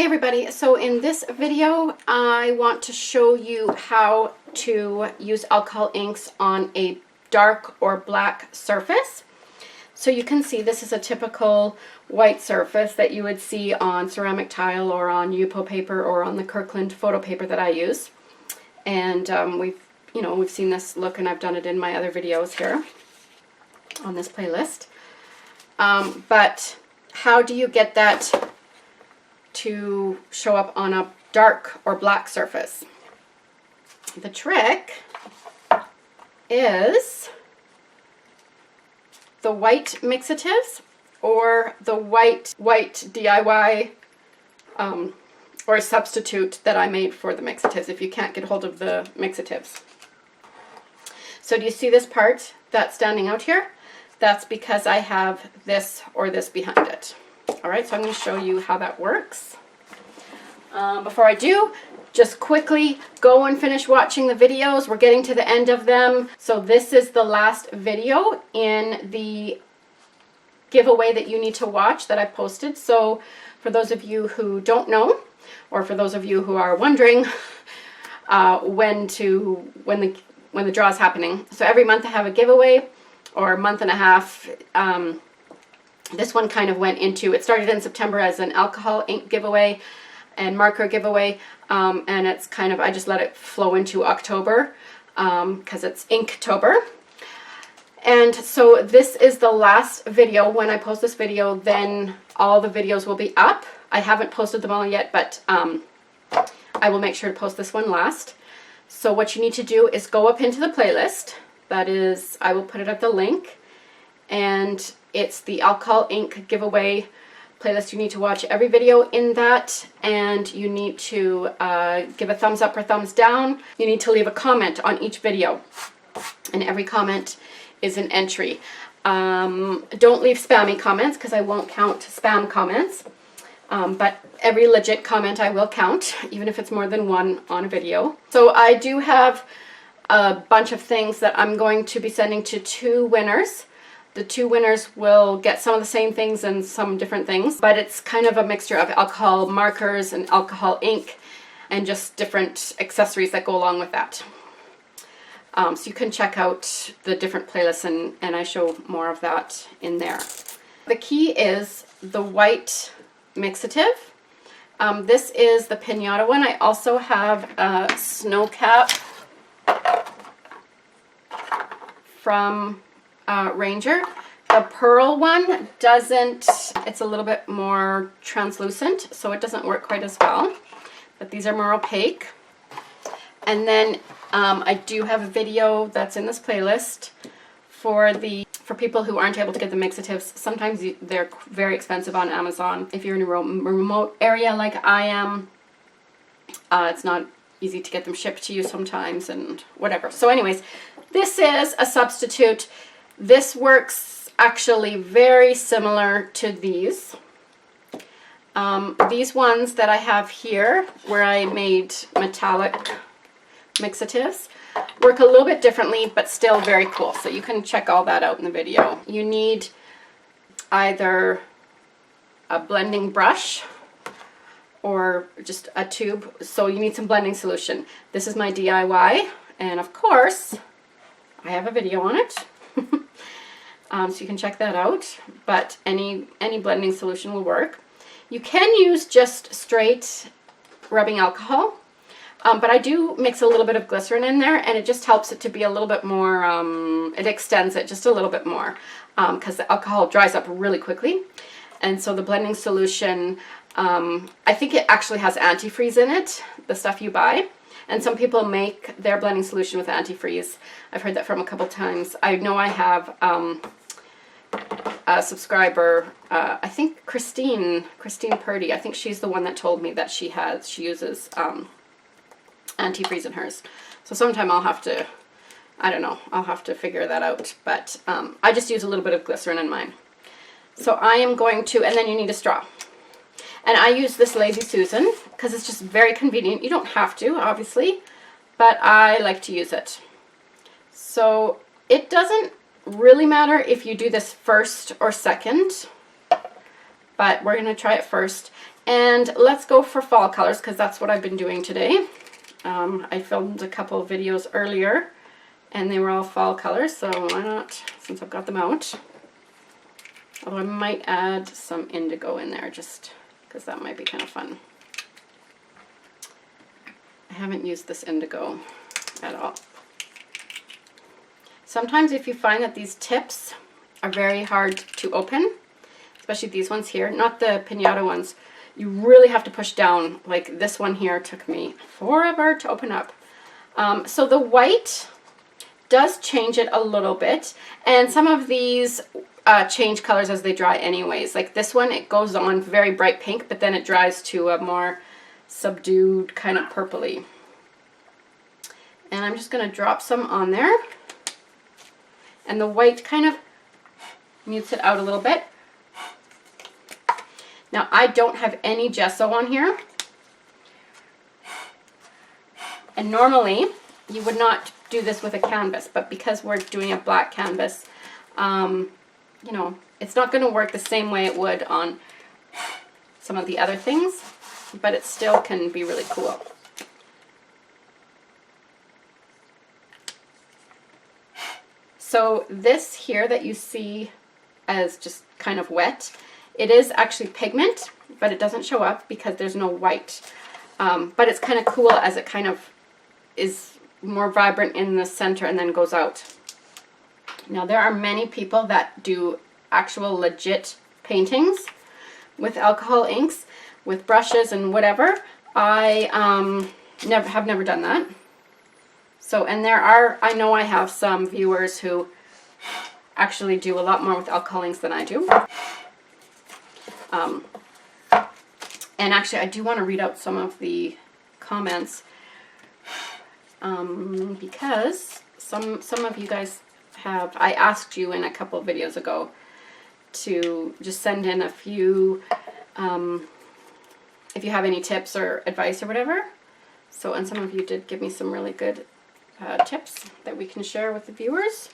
Hey everybody, so in this video I want to show you how to use alcohol inks on a dark or black surface. So you can see this is a typical white surface that you would see on ceramic tile or on Yupo paper or on the Kirkland photo paper that I use. And we've seen this look, and I've done it in my other videos here on this playlist. But how do you get that to show up on a dark or black surface? The trick is the white mixatives or the white DIY or a substitute that I made for the mixatives if you can't get hold of the mixatives. So do you see this part that's standing out here? That's because I have this or this behind it. Alright, so I'm going to show you how that works. Before I do, just quickly go and finish watching the videos. We're getting to the end of them. So this is the last video in the giveaway that you need to watch that I posted. So for those of you who don't know, or for those of you who are wondering when the draw is happening. So every month I have a giveaway, or a month and a half. This one kind of went into, it started in September as an alcohol ink giveaway and marker giveaway, and it's kind of, I just let it flow into October because it's Inktober. And so this is the last video. When I post this video, then all the videos will be up. I haven't posted them all yet, but I will make sure to post this one last. So what you need to do is go up into the playlist. That is, I will put it at the link, and it's the alcohol ink giveaway playlist. You need to watch every video in that, and you need to give a thumbs up or thumbs down. You need to leave a comment on each video, and every comment is an entry. Don't leave spammy comments because I won't count spam comments, but every legit comment I will count, even if it's more than one on a video. So I do have a bunch of things that I'm going to be sending to 2 winners. The 2 winners will get some of the same things and some different things, but it's kind of a mixture of alcohol markers and alcohol ink and just different accessories that go along with that. So you can check out the different playlists, and I show more of that in there. The key is the white mixative. This is the Pinata one. I also have a Snowcap from Ranger. The pearl one doesn't, it's a little bit more translucent, so it doesn't work quite as well, but these are more opaque. And then I do have a video that's in this playlist for people who aren't able to get the mixatives. Sometimes they're very expensive on Amazon. If you're in a remote area like I am, it's not easy to get them shipped to you sometimes and whatever. So anyways, this is a substitute. This works actually very similar to these. These ones that I have here, where I made metallic mixatives, work a little bit differently, but still very cool. So you can check all that out in the video. You need either a blending brush or just a tube. So you need some blending solution. This is my DIY, and of course, I have a video on it. So you can check that out, but any blending solution will work. You can use just straight rubbing alcohol, but I do mix a little bit of glycerin in there, and it just helps it to be a little bit more, it extends it just a little bit more, because the alcohol dries up really quickly. And so the blending solution, I think it actually has antifreeze in it, the stuff you buy. And some people make their blending solution with antifreeze. I've heard that from a couple times. I know I have a subscriber, I think Christine Purdy, I think she's the one that told me that she uses antifreeze in hers. So sometime I'll have to, I don't know, I'll have to figure that out. But I just use a little bit of glycerin in mine. So I am going to, and then you need a straw. And I use this Lazy Susan because it's just very convenient. You don't have to, obviously, but I like to use it. So it doesn't really matter if you do this first or second, but we're going to try it first. And let's go for fall colors because that's what I've been doing today. I filmed a couple of videos earlier and they were all fall colors, so why not, since I've got them out. Although I might add some indigo in there just because that might be kind of fun. I haven't used this indigo at all. Sometimes if you find that these tips are very hard to open, especially these ones here, not the piñata ones, you really have to push down. Like this one here took me forever to open up. So the white does change it a little bit, and some of these change colors as they dry anyways. Like this one, it goes on very bright pink, but then it dries to a more subdued kind of purpley. And I'm just going to drop some on there. And the white kind of mutes it out a little bit. Now I don't have any gesso on here. And normally you would not do this with a canvas, but because we're doing a black canvas, you know, it's not going to work the same way it would on some of the other things, but it still can be really cool. So this here that you see as just kind of wet, it is actually pigment, but it doesn't show up because there's no white. But it's kind of cool as it kind of is more vibrant in the center and then goes out. Now there are many people that do actual legit paintings with alcohol inks, with brushes and whatever. I have never done that. So, and there are, I know I have some viewers who actually do a lot more with alcohol inks than I do. And actually I do want to read out some of the comments because some of you guys have, I asked you in a couple of videos ago to just send in a few, if you have any tips or advice or whatever. So, and some of you did give me some really good tips that we can share with the viewers.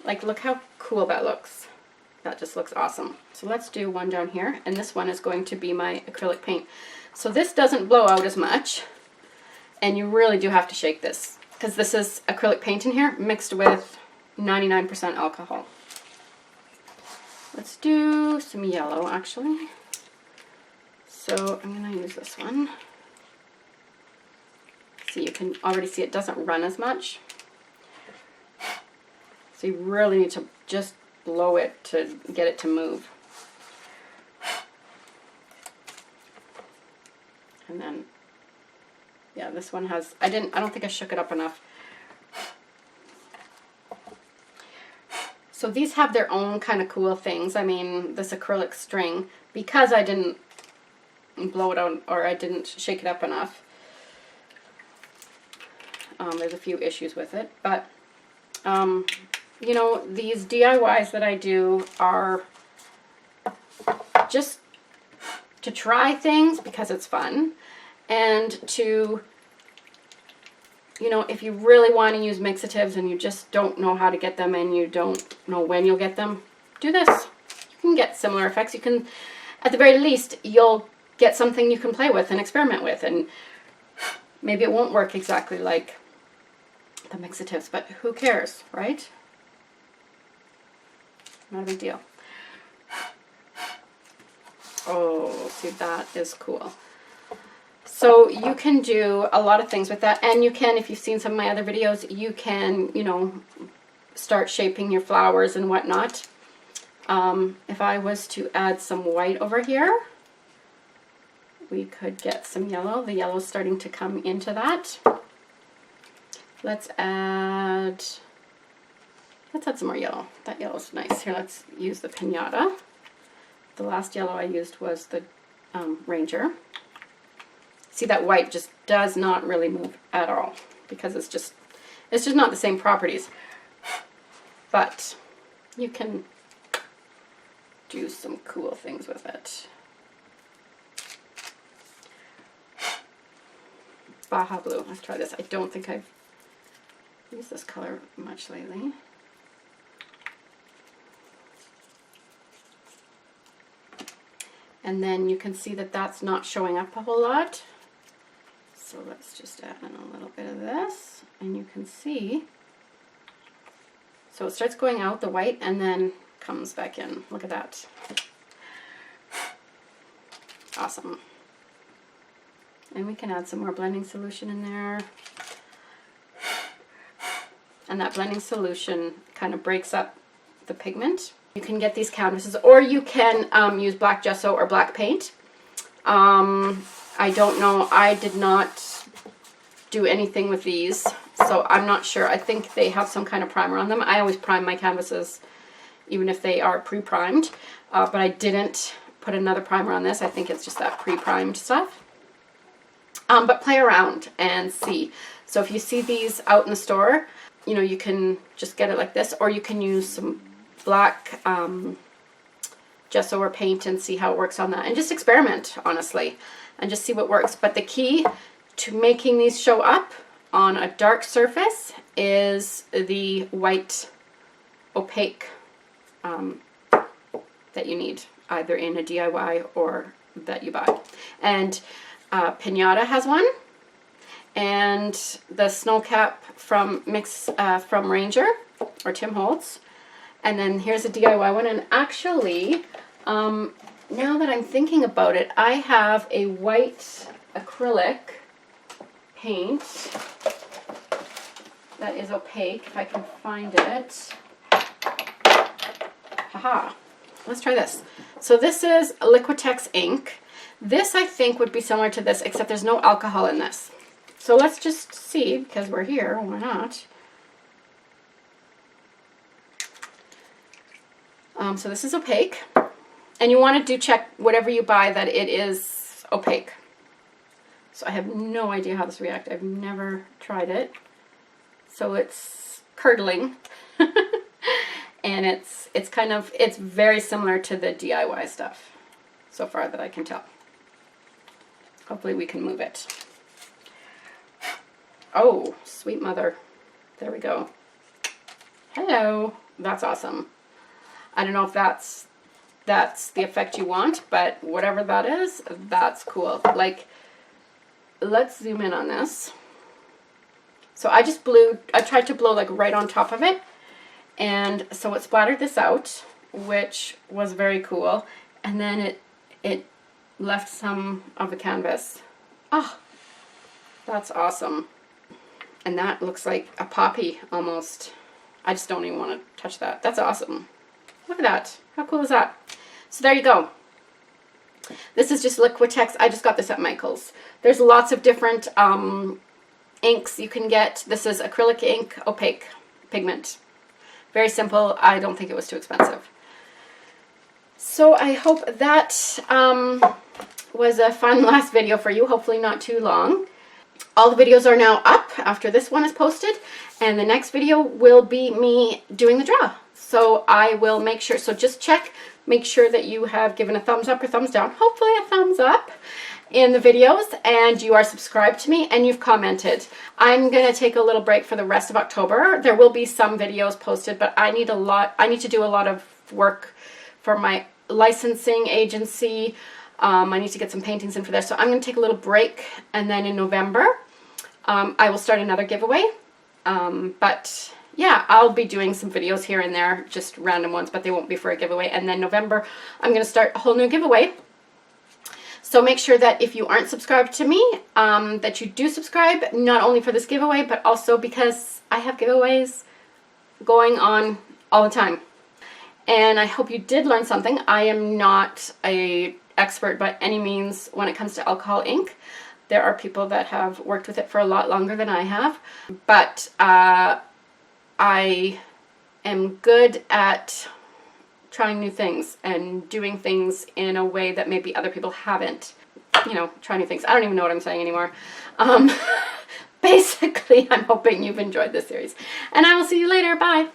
Like, look how cool that looks. That just looks awesome. So let's do one down here, and this one is going to be my acrylic paint. So this doesn't blow out as much, and you really do have to shake this because this is acrylic paint in here mixed with 99% alcohol. Let's do some yellow actually. So I'm going to use this one. So you can already see it doesn't run as much. So you really need to just blow it to get it to move. And then, yeah, this one has, I don't think I shook it up enough. So these have their own kind of cool things. I mean, this acrylic string, because I didn't blow it out or I didn't shake it up enough. There's a few issues with it, but you know, these DIYs that I do are just to try things because it's fun, and to, you know, if you really want to use mixatives and you just don't know how to get them and you don't know when you'll get them, do this. You can get similar effects. You can, at the very least, you'll get something you can play with and experiment with, and maybe it won't work exactly like the mixatives, but who cares, right? Not a big deal. Oh, see, that is cool. So you can do a lot of things with that, and you can, if you've seen some of my other videos, you can, you know, start shaping your flowers and whatnot. If I was to add some white over here, we could get some yellow. The yellow's starting to come into that. Let's add some more yellow. That yellow's nice. Here, let's use the piñata. The last yellow I used was the Ranger. See, that white just does not really move at all because it's just not the same properties. But you can do some cool things with it. Baja Blue. Let's try this. I don't think I've used this color much lately. And then you can see that that's not showing up a whole lot. So let's just add in a little bit of this, and you can see. So it starts going out, the white, and then comes back in. Look at that. Awesome. And we can add some more blending solution in there. And that blending solution kind of breaks up the pigment. You can get these canvases, or you can use black gesso or black paint. I don't know. I did not do anything with these, so I'm not sure. I think they have some kind of primer on them. I always prime my canvases, even if they are pre-primed, but I didn't put another primer on this. I think it's just that pre-primed stuff. But play around and see. So if you see these out in the store, you know, you can just get it like this, or you can use some black gesso or paint and see how it works on that, and just experiment, honestly, and just see what works. But the key to making these show up on a dark surface is the white opaque that you need, either in a DIY or that you buy. And Pinata has one, and the Snow Cap from from Ranger or Tim Holtz. And then here's a DIY one, and actually, now that I'm thinking about it, I have a white acrylic paint that is opaque, if I can find it. Haha, let's try this. So this is Liquitex ink. This, I think, would be similar to this, except there's no alcohol in this. So let's just see, because we're here, why not? So this is opaque, and you want to check whatever you buy that it is opaque. So I have no idea how this reacts. I've never tried it. So it's curdling, and it's very similar to the DIY stuff so far that I can tell. Hopefully we can move it. Oh, sweet mother. There we go. Hello. That's awesome. I don't know if that's the effect you want, but whatever that is, that's cool. Like, let's zoom in on this. So I tried to blow like right on top of it, and so it splattered this out, which was very cool. And then it left some of the canvas. Oh, that's awesome. And that looks like a poppy almost. I just don't even want to touch that. That's awesome. Look at that. How cool is that? So there you go. This is just Liquitex. I just got this at Michael's. There's lots of different inks you can get. This is acrylic ink, opaque pigment. Very simple. I don't think it was too expensive. So I hope that was a fun last video for you. Hopefully not too long. All the videos are now up after this one is posted, and the next video will be me doing the draw. So I will make sure, so just check, make sure that you have given a thumbs up or thumbs down, hopefully a thumbs up in the videos, and you are subscribed to me and you've commented. I'm going to take a little break for the rest of October. There will be some videos posted, but I need to do a lot of work for my licensing agency. I need to get some paintings in for there. So I'm going to take a little break, and then in November, I will start another giveaway. But yeah, I'll be doing some videos here and there, just random ones, but they won't be for a giveaway. And then November, I'm going to start a whole new giveaway. So make sure that if you aren't subscribed to me, that you do subscribe, not only for this giveaway, but also because I have giveaways going on all the time. And I hope you did learn something. I am not an expert by any means when it comes to alcohol ink. There are people that have worked with it for a lot longer than I have. But I am good at trying new things and doing things in a way that maybe other people haven't. You know, try new things. I don't even know what I'm saying anymore. Basically, I'm hoping you've enjoyed this series. And I will see you later. Bye.